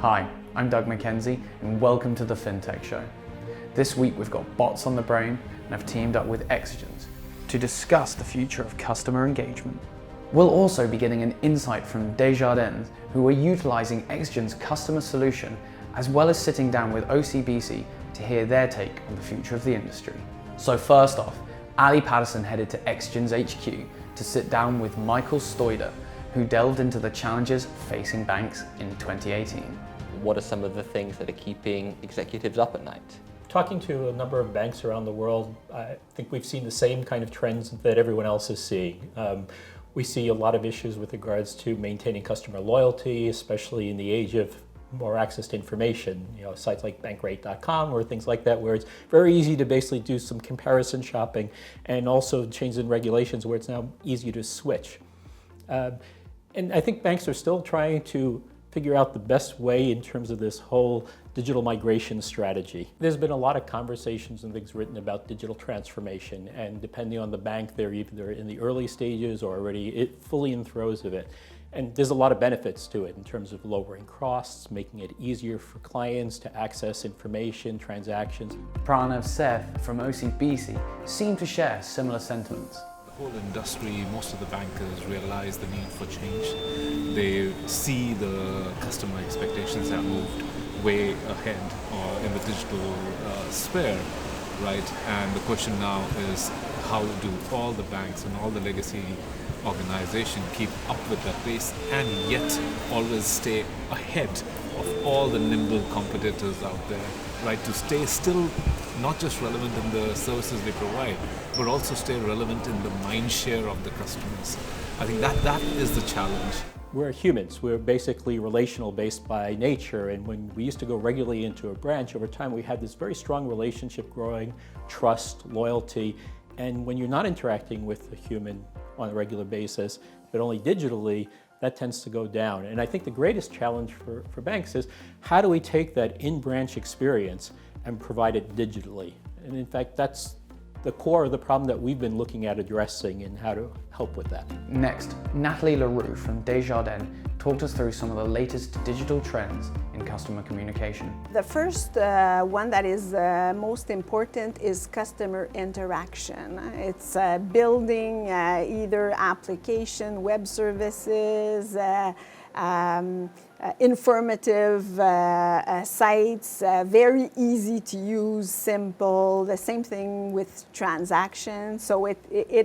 Hi, I'm Doug McKenzie and welcome to the Fintech Show. This week we've got bots on the brain and I've teamed up with Exigence to discuss the future of customer engagement. We'll also be getting an insight from Desjardins, who are utilizing Exigence customer solution, as well as sitting down with OCBC to hear their take on the future of the industry. So first off, Ali Paterson headed to Exigence HQ to sit down with Michael Stoider, who delved into the challenges facing banks in 2018. What are some of the things that are keeping executives up at night? Talking to a number of banks around the world, I think we've seen the same kind of trends that everyone else is seeing. We see a lot of issues with regards to maintaining customer loyalty, especially in the age of more access to information. Sites like bankrate.com or things like that, where it's very easy to basically do some comparison shopping, and also changes in regulations where it's now easy to switch. And I think banks are still trying to figure out the best way in terms of this whole digital migration strategy. There's been a lot of conversations and things written about digital transformation, and depending on the bank, they're either in the early stages or already fully in throes of it. And there's a lot of benefits to it in terms of lowering costs, making it easier for clients to access information, transactions. Pranav Seth from OCBC seemed to share similar sentiments. The whole industry, most of the bankers realize the need for change. They see the customer expectations have moved way ahead in the digital sphere, right? And the question now is, how do all the banks and all the legacy organizations keep up with that pace and yet always stay ahead of all the nimble competitors out there, right? To stay still not just relevant in the services they provide, but also stay relevant in the mind share of the customers. I think that is the challenge. We're humans. We're basically relational based by nature, and when we used to go regularly into a branch, over time we had this very strong relationship growing, trust, loyalty, and when you're not interacting with a human on a regular basis, but only digitally, that tends to go down. And I think the greatest challenge for banks is, how do we take that in-branch experience and provide it digitally? And in fact, that's the core of the problem that we've been looking at addressing and how to help with that. Next, Natalie Leroux from Desjardins talked us through some of the latest digital trends in customer communication. The first one that is most important is customer interaction. It's building either application, web services, informative sites, very easy to use, simple. The same thing with transactions. So it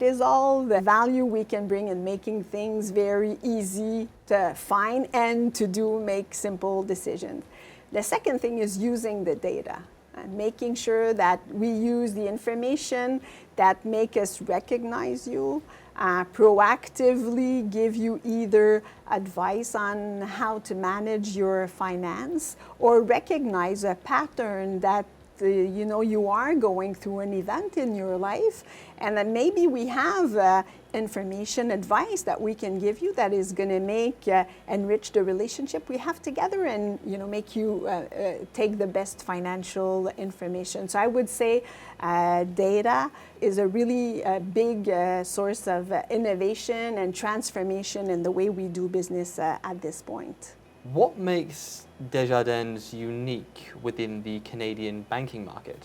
is all the value we can bring in making things very easy to find and to make simple decisions. The second thing is using the data and making sure that we use the information that make us recognize you, proactively give you either advice on how to manage your finance or recognize a pattern that you are going through an event in your life, and then maybe we have information, advice that we can give you that is going to enrich the relationship we have together and make you take the best financial information. So I would say data is a really big source of innovation and transformation in the way we do business at this point. What makes Desjardins unique within the Canadian banking market?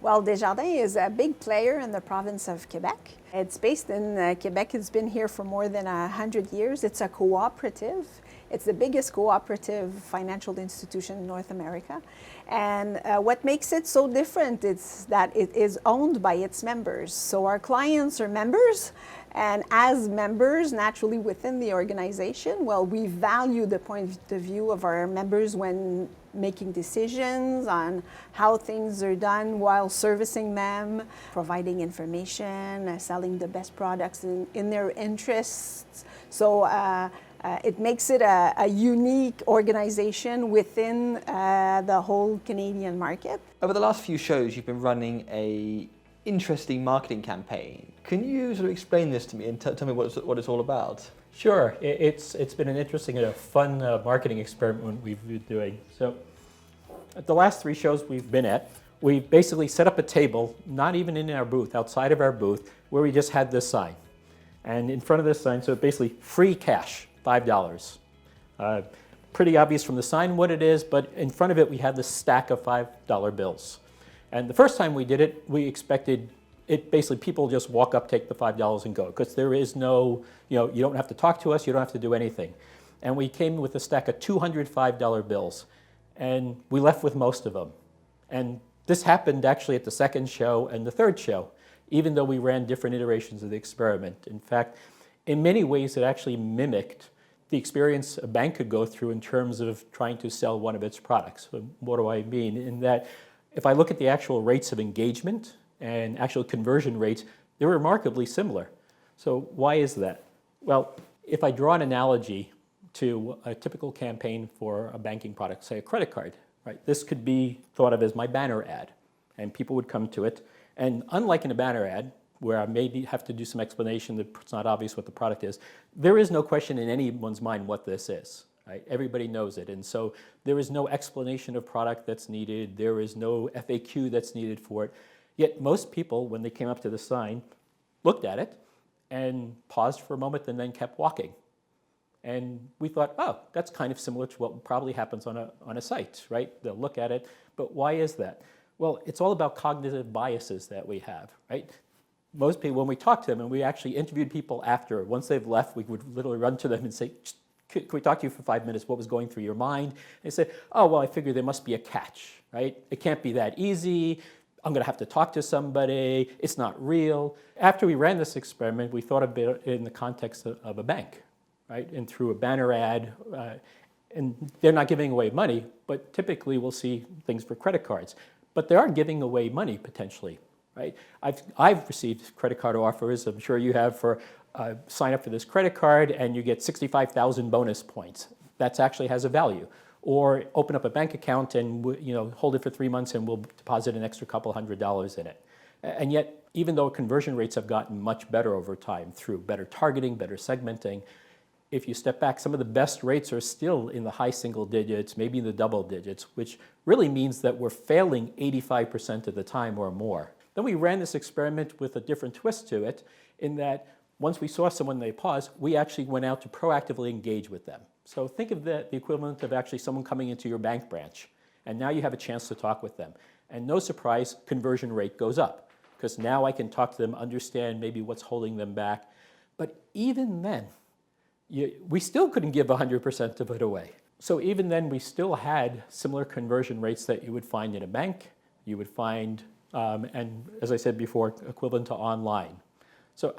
Well, Desjardins is a big player in the province of Quebec. It's based in Quebec. It's been here for more than 100 years. It's a cooperative. It's the biggest cooperative financial institution in North America. And what makes it so different is that it is owned by its members. So our clients are members, and as members, naturally within the organization, well, we value the point of view of our members when making decisions on how things are done while servicing them, providing information, selling the best products in their interests. So it makes it a unique organization within the whole Canadian market. Over the last few shows, you've been running a interesting marketing campaign. Can you sort of explain this to me and tell me what it's all about? Sure. It's been an interesting and a fun marketing experiment we've been doing. So at the last 3 shows we've been at, we basically set up a table, not even in our booth, outside of our booth, where we just had this sign. And in front of this sign, so basically free cash, $5. pretty obvious from the sign what it is, but in front of it we had this stack of $5 bills. And the first time we did it, we expected it basically people just walk up, take the $5 and go, because there is no, you don't have to talk to us, you don't have to do anything. And we came with a stack of 200 $5 bills, and we left with most of them. And this happened actually at the second show and the third show, even though we ran different iterations of the experiment. In fact, in many ways, it actually mimicked the experience a bank could go through in terms of trying to sell one of its products. So what do I mean? In that, if I look at the actual rates of engagement and actual conversion rates, they're remarkably similar. So why is that? Well, if I draw an analogy to a typical campaign for a banking product, say a credit card, right? This could be thought of as my banner ad, and people would come to it. And unlike in a banner ad, where I maybe have to do some explanation that it's not obvious what the product is, there is no question in anyone's mind what this is. Right? Everybody knows it, and so there is no explanation of product that's needed. There is no FAQ that's needed for it. Yet most people, when they came up to the sign, looked at it and paused for a moment and then kept walking. And we thought, oh, that's kind of similar to what probably happens on a site, right? They'll look at it, but why is that? Well, it's all about cognitive biases that we have, right? Most people, when we talk to them, and we actually interviewed people after, once they've left, we would literally run to them and say, can we talk to you for 5 minutes? What was going through your mind? And they say, oh, well, I figured there must be a catch, right? It can't be that easy. I'm going to have to talk to somebody. It's not real. After we ran this experiment, we thought a bit in the context of a bank, right? And through a banner ad, and they're not giving away money, but typically we'll see things for credit cards. But they are giving away money potentially, right? I've received credit card offers, I'm sure you have, for sign up for this credit card and you get 65,000 bonus points. That actually has a value. Or open up a bank account and hold it for 3 months and we'll deposit an extra couple $100 in it. And yet, even though conversion rates have gotten much better over time through better targeting, better segmenting, if you step back, some of the best rates are still in the high single digits, maybe in the double digits, which really means that we're failing 85% of the time or more. Then we ran this experiment with a different twist to it, in that once we saw someone they paused, we actually went out to proactively engage with them. So think of the equivalent of actually someone coming into your bank branch, and now you have a chance to talk with them. And no surprise, conversion rate goes up, because now I can talk to them, understand maybe what's holding them back. But even then, we still couldn't give 100% of it away. So even then, we still had similar conversion rates that you would find in a bank, you would find, and as I said before, equivalent to online. So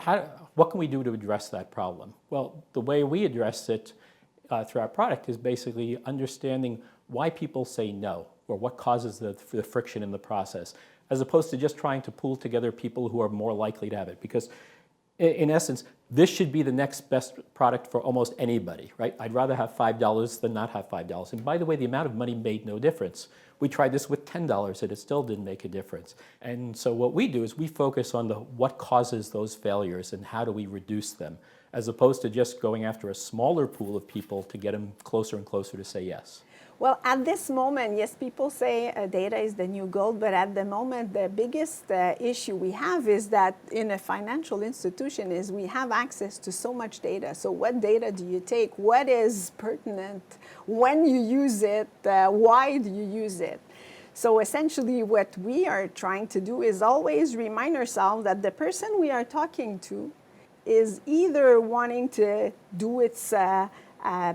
what can we do to address that problem? Well, the way we address it through our product is basically understanding why people say no, or what causes the friction in the process, as opposed to just trying to pull together people who are more likely to have it. Because in essence, this should be the next best product for almost anybody, right? I'd rather have $5 than not have $5. And by the way, the amount of money made no difference. We tried this with $10 and it still didn't make a difference. And so what we do is we focus on what causes those failures and how do we reduce them, as opposed to just going after a smaller pool of people to get them closer and closer to say yes. Well, at this moment, yes, people say data is the new gold, but at the moment, the biggest issue we have is that in a financial institution is we have access to so much data. So what data do you take? What is pertinent? When you use it? Why do you use it? So essentially what we are trying to do is always remind ourselves that the person we are talking to is either wanting to do its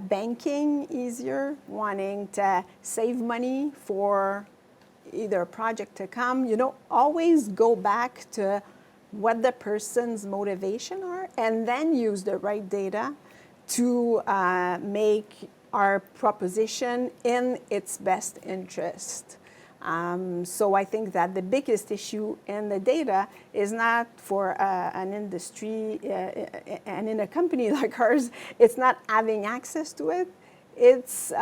banking easier, wanting to save money for either a project to come. Always go back to what the person's motivation are, and then use the right data to make our proposition in its best interest. So I think that the biggest issue in the data is not for an industry and in a company like ours, it's not having access to it. It's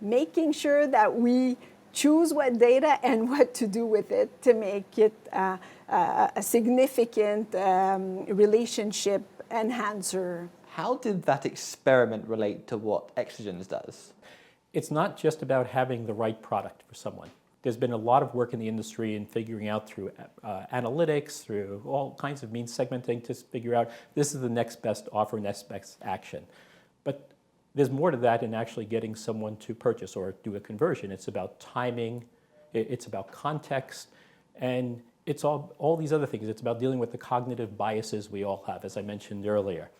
making sure that we choose what data and what to do with it to make it a significant relationship enhancer. How did that experiment relate to what Exigence does? It's not just about having the right product for someone. There's been a lot of work in the industry in figuring out through analytics, through all kinds of means segmenting to figure out this is the next best offer, next best action. But there's more to that than actually getting someone to purchase or do a conversion. It's about timing, it's about context, and it's all these other things. It's about dealing with the cognitive biases we all have, as I mentioned earlier.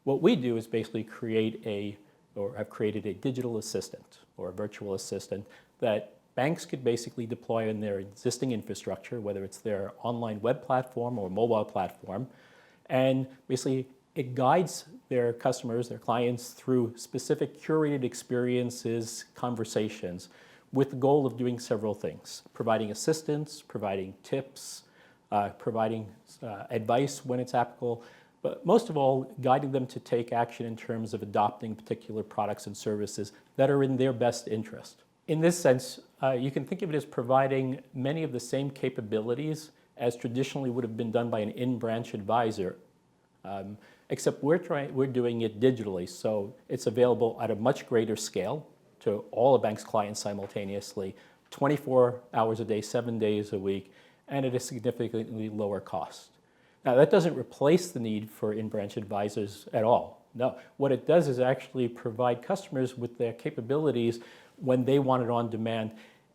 What we do is basically have created a digital assistant or a virtual assistant that banks could basically deploy in their existing infrastructure, whether it's their online web platform or mobile platform, and basically it guides their customers, their clients, through specific curated experiences, conversations, with the goal of doing several things: providing assistance, providing tips, providing advice when it's applicable, but most of all, guiding them to take action in terms of adopting particular products and services that are in their best interest. In this sense, you can think of it as providing many of the same capabilities as traditionally would have been done by an in-branch advisor, except we're doing it digitally, so it's available at a much greater scale to all a bank's clients simultaneously, 24 hours a day, 7 days a week, and at a significantly lower cost. Now, that doesn't replace the need for in-branch advisors at all. No, what it does is actually provide customers with their capabilities when they want it on demand.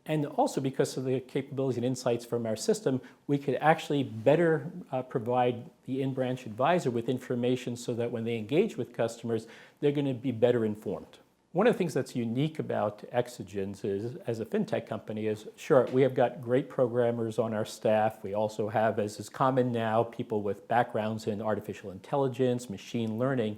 And also, because of the capabilities and insights from our system, we could actually better provide the in-branch advisor with information so that when they engage with customers, they're going to be better informed. One of the things that's unique about Exigence is, as a fintech company, is sure, we have got great programmers on our staff. We also have, as is common now, people with backgrounds in artificial intelligence, machine learning,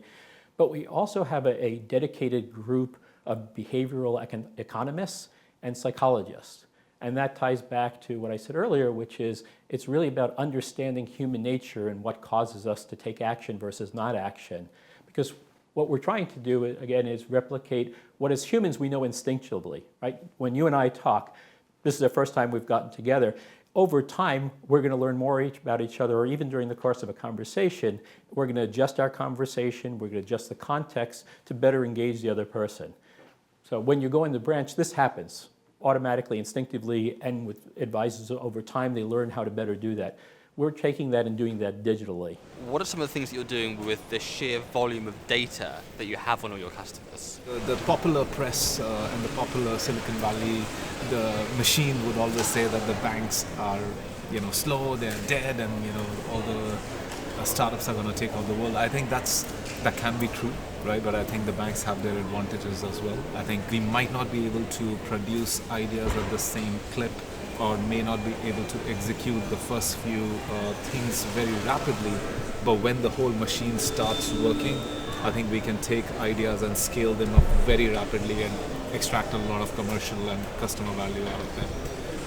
but we also have a dedicated group of behavioral economists and psychologists. And that ties back to what I said earlier, which is it's really about understanding human nature and what causes us to take action versus not action. Because what we're trying to do, again, is replicate what as humans we know instinctually, right? When you and I talk, this is the first time we've gotten together. Over time, we're going to learn more about each other, or even during the course of a conversation, we're going to adjust our conversation, we're going to adjust the context to better engage the other person. So when you go in the branch, this happens automatically, instinctively, and with advisors over time, they learn how to better do that. We're taking that and doing that digitally. What are some of the things that you're doing with the sheer volume of data that you have on all your customers? The popular press and the popular Silicon Valley, the machine would always say that the banks are, slow, they're dead, and all the startups are going to take over the world. I think that can be true, right? But I think the banks have their advantages as well. I think we might not be able to produce ideas at the same clip, or may not be able to execute the first few things very rapidly, but when the whole machine starts working, I think we can take ideas and scale them up very rapidly and extract a lot of commercial and customer value out of them.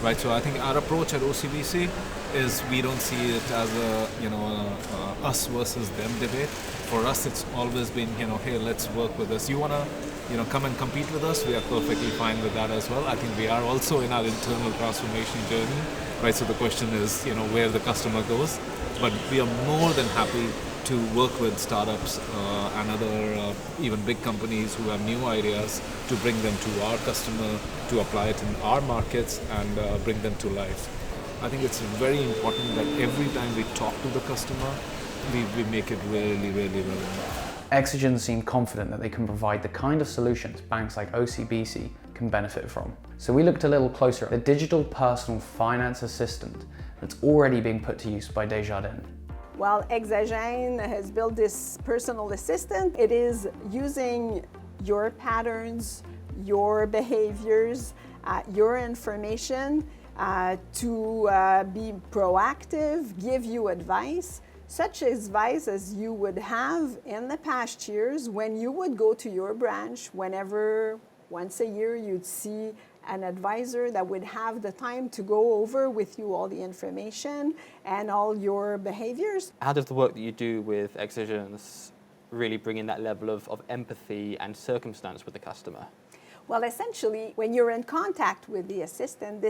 Right, so I think our approach at OCBC is we don't see it as a us versus them debate. For us, it's always been, hey, let's work with us. You want to come and compete with us, we are perfectly fine with that as well. I think we are also in our internal transformation journey, right? So the question is, where the customer goes. But we are more than happy to work with startups and other even big companies who have new ideas to bring them to our customer, to apply it in our markets and bring them to life. I think it's very important that every time we talk to the customer, we make it really, really relevant. Exigence seem confident that they can provide the kind of solutions banks like OCBC can benefit from. So we looked a little closer at the digital personal finance assistant that's already being put to use by Desjardins. Well, Exagens has built this personal assistant. It is using your patterns, your behaviors, your information to be proactive, give you advice. Such advice as you would have in the past years when you would go to your branch whenever once a year you'd see an advisor that would have the time to go over with you all the information and all your behaviors. How does the work that you do with Exigence really bring in that level of empathy and circumstance with the customer? Well, essentially, when you're in contact with the assistant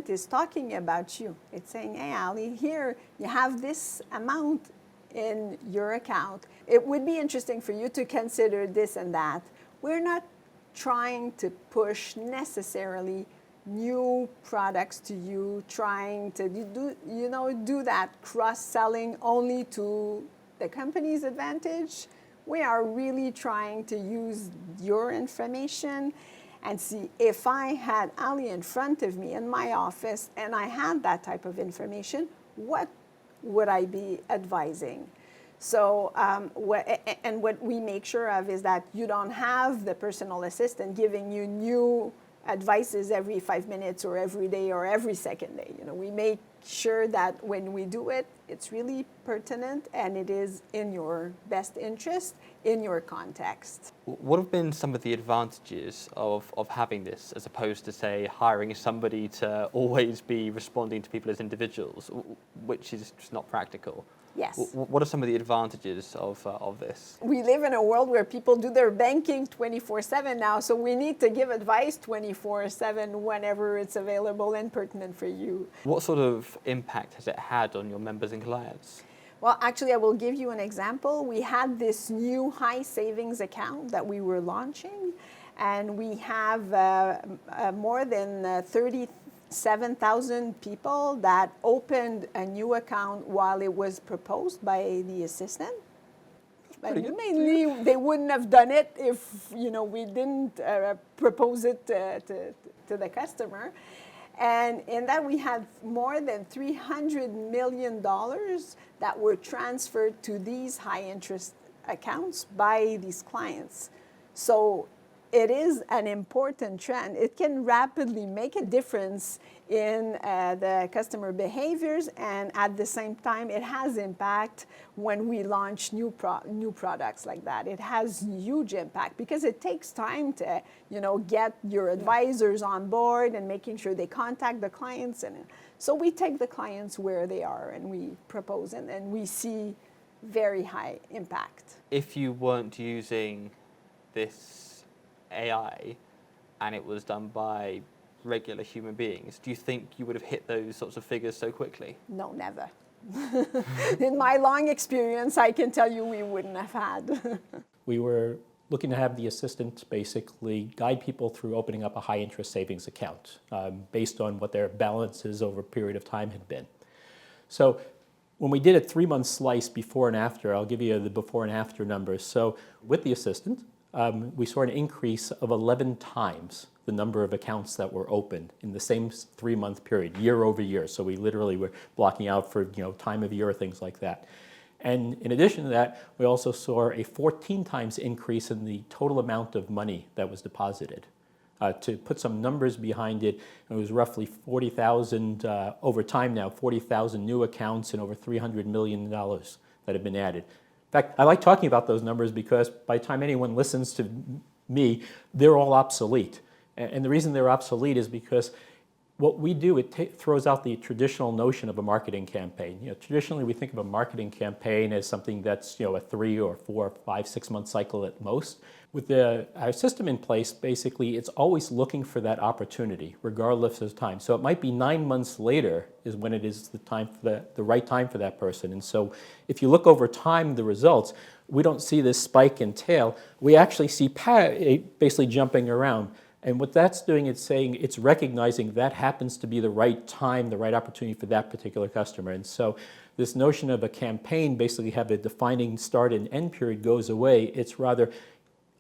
is talking about you. It's saying, hey, Ali, here, you have this amount in your account. It would be interesting for you to consider this and that. We're not trying to push necessarily new products to you, trying to do that cross-selling only to the company's advantage. We are really trying to use your information and see if I had Ali in front of me in my office and I had that type of information, what would I be advising? So, what we make sure of is that you don't have the personal assistant giving you new advices every 5 minutes or every day or every second day. You know, we make sure that when we do it, it's really pertinent and it is in your best interest in your context. What have been some of the advantages of having this as opposed to, say, hiring somebody to always be responding to people as individuals, which is just not practical? Yes. What are some of the advantages of this? We live in a world where people do their banking 24/7 now, so we need to give advice 24/7 whenever it's available and pertinent for you. What sort of impact has it had on your members and clients? Well, actually, I will give you an example. We had this new high savings account that we were launching, and we have more than 37,000 people that opened a new account while it was proposed by the assistant. But mainly, they wouldn't have done it if we didn't propose it to the customer. And in that, we had more than $300 million that were transferred to these high-interest accounts by these clients. So it is an important trend. It can rapidly make a difference in the customer behaviors, and at the same time, it has impact when we launch new products like that. It has huge impact because it takes time to, get your advisors on board and making sure they contact the clients. And so we take the clients where they are and we propose, and we see very high impact. If you weren't using this AI and it was done by regular human beings, do you think you would have hit those sorts of figures so quickly? No, never. In my long experience, I can tell you we wouldn't have had. We were looking to have the assistant basically guide people through opening up a high interest savings account based on what their balances over a period of time had been. So when we did a 3-month slice before and after, I'll give you the before and after numbers. So with the assistant, we saw an increase of 11 times the number of accounts that were opened in the same 3-month period, year over year. So we literally were blocking out for time of year, things like that. And in addition to that, we also saw a 14 times increase in the total amount of money that was deposited. To put some numbers behind it, it was roughly 40,000 over time now, 40,000 new accounts and over $300 million that have been added. In fact, I like talking about those numbers because by the time anyone listens to me, they're all obsolete. And the reason they're obsolete is because what we do, it throws out the traditional notion of a marketing campaign. Traditionally, we think of a marketing campaign as something that's a 3 or 4, 5, 6 month cycle at most. With our system in place, basically, it's always looking for that opportunity, regardless of time. So it might be 9 months later is when it is the time for the right time for that person. And so if you look over time, the results, we don't see this spike and tail. We actually see basically jumping around. And what that's doing is saying it's recognizing that happens to be the right time, the right opportunity for that particular customer. And so this notion of a campaign basically have a defining start and end period goes away. It's rather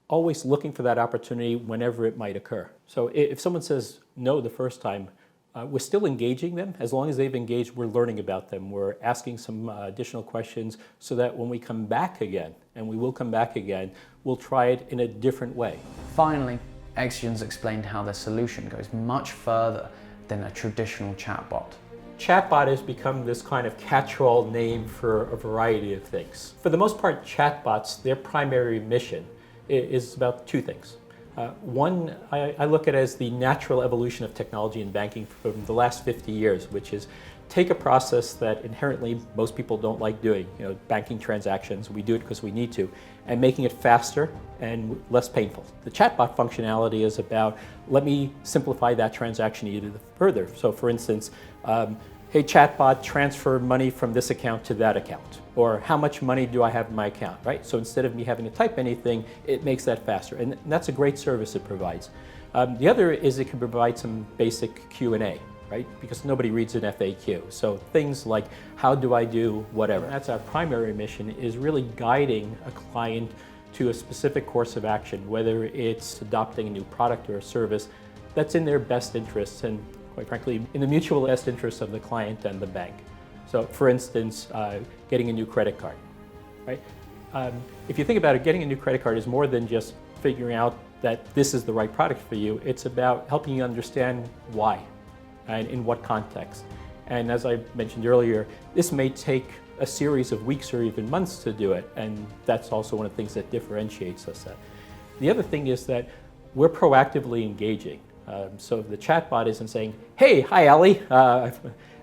always looking for that opportunity whenever it might occur. So if someone says no the first time, we're still engaging them. As long as they've engaged, we're learning about them. We're asking some additional questions so that when we come back again, and we will come back again, we'll try it in a different way. Finally, Exigence explained how their solution goes much further than a traditional chatbot. Chatbot has become this kind of catch-all name for a variety of things. For the most part, chatbots, their primary mission is about 2 things. One, I look at it as the natural evolution of technology in banking from the last 50 years, which is take a process that inherently most people don't like doing, banking transactions, we do it because we need to, and making it faster and less painful. The chatbot functionality is about, let me simplify that transaction even further. So for instance, hey chatbot, transfer money from this account to that account, or how much money do I have in my account, right? So instead of me having to type anything, it makes that faster, and that's a great service it provides. The other is it can provide some basic Q&A, right? Because nobody reads an FAQ. So things like, how do I do whatever? That's our primary mission, is really guiding a client to a specific course of action, whether it's adopting a new product or a service that's in their best interests and, quite frankly, in the mutual best interests of the client and the bank. So, for instance, getting a new credit card, right? If you think about it, getting a new credit card is more than just figuring out that this is the right product for you. It's about helping you understand why and in what context. And as I mentioned earlier, this may take a series of weeks or even months to do it, and that's also one of the things that differentiates us. The other thing is that we're proactively engaging. So the chatbot isn't saying, "Hey, hi Ali,"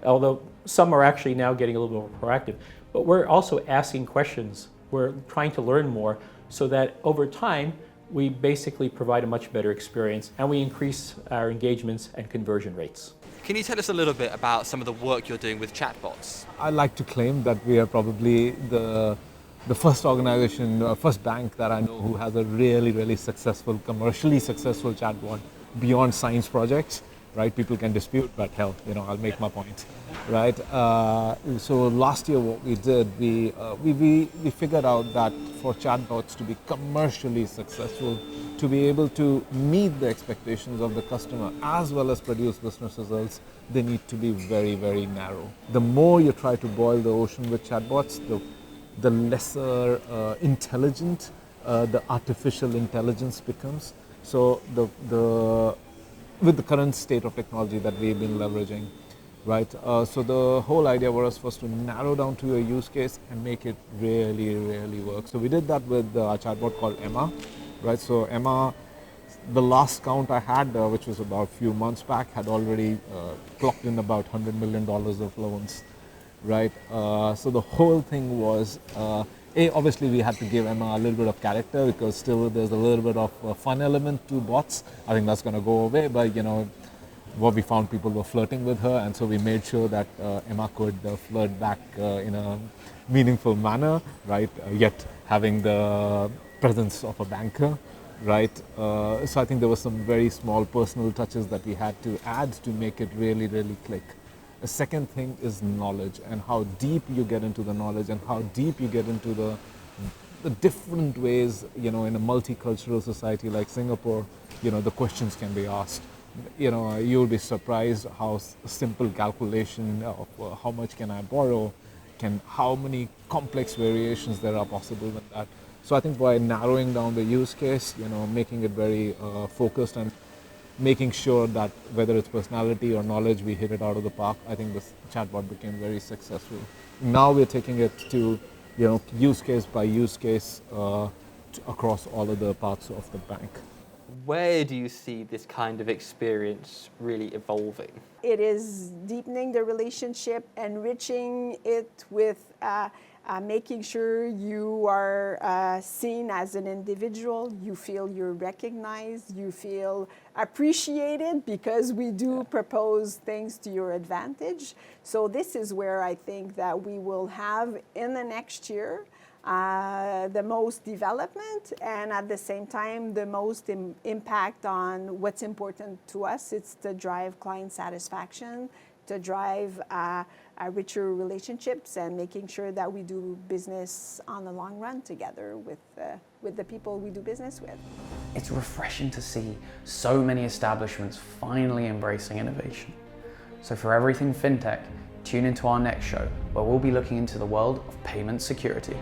although some are actually now getting a little more proactive, but we're also asking questions. We're trying to learn more so that over time, we basically provide a much better experience and we increase our engagements and conversion rates. Can you tell us a little bit about some of the work you're doing with chatbots? I like to claim that we are probably the first organization, first bank that I know who has a really successful, commercially successful chatbot beyond science projects, right? People can dispute, but hell, I'll make my point, right? So last year what we did, we figured out that for chatbots to be commercially successful, to be able to meet the expectations of the customer as well as produce business results, they need to be very narrow. The more you try to boil the ocean with chatbots, the lesser intelligent the artificial intelligence becomes. So with the current state of technology that we've been leveraging, right? So the whole idea was to narrow down to a use case and make it really work. So we did that with a chatbot called Emma, right? So Emma, the last count I had, which was about a few months back, had already clocked in about $100 million of loans, right? So the whole thing was, obviously we had to give Emma a little bit of character because still there's a little bit of a fun element to bots. I think that's going to go away, but what we found, people were flirting with her, and so we made sure that Emma could flirt back in a meaningful manner, right? Yet having the presence of a banker, right? So I think there were some very small personal touches that we had to add to make it really click. The second thing is knowledge and how deep you get into the knowledge and how deep you get into the different ways, in a multicultural society like Singapore, the questions can be asked. You'll be surprised how simple calculation of how much can I borrow, how many complex variations there are possible with that. So I think by narrowing down the use case, making it very focused and making sure that whether it's personality or knowledge, we hit it out of the park, I think this chatbot became very successful. Now we're taking it to, use case by use case across all of the parts of the bank. Where do you see this kind of experience really evolving? It is deepening the relationship, enriching it with making sure you are seen as an individual, you feel you're recognized, you feel appreciated because we do propose things to your advantage. So this is where I think that we will have in the next year the most development and at the same time the most impact on what's important to us. It's to drive client satisfaction, to drive richer relationships and making sure that we do business on the long run together with the people we do business with. It's refreshing to see so many establishments finally embracing innovation. So for everything fintech, tune into our next show where we'll be looking into the world of payment security.